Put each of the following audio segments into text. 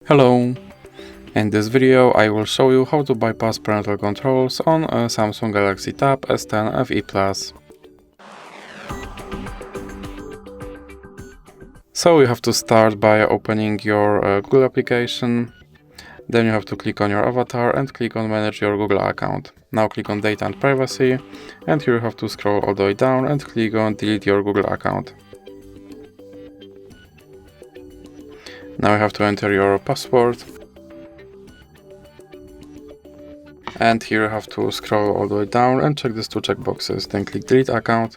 Hello! In this video I will show you how to bypass parental controls on a Samsung Galaxy Tab S10 FE+. So you have to start by opening your Google application. Then you have to click on your avatar and click on Manage your Google account. Now click on Data and Privacy, and here you have to scroll all the way down and click on Delete your Google account. Now you have to enter your password. And here you have to scroll all the way down and check these two checkboxes. Then click Delete account.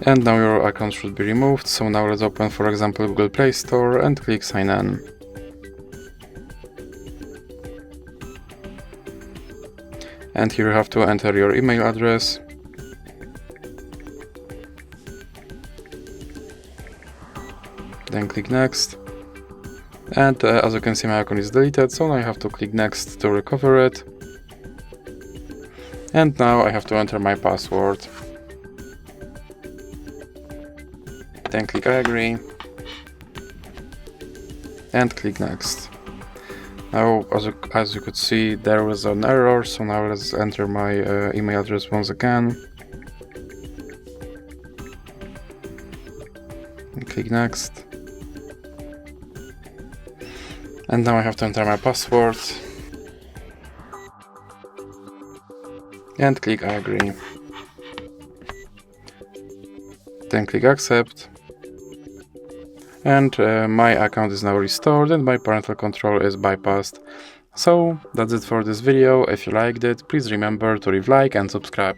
And now your account should be removed. So now let's open, for example, Google Play Store and click Sign In. And here you have to enter your email address. Then click Next. And as you can see, my account is deleted, so now I have to click Next to recover it. And now I have to enter my password. Then click I agree. And click Next. Now, as you could see, there was an error, so now let's enter my email address once again. And click Next. And now I have to enter my password. And click I agree. Then click Accept. And my account is now restored and my parental control is bypassed. So that's it for this video. If you liked it, please remember to leave a like and subscribe.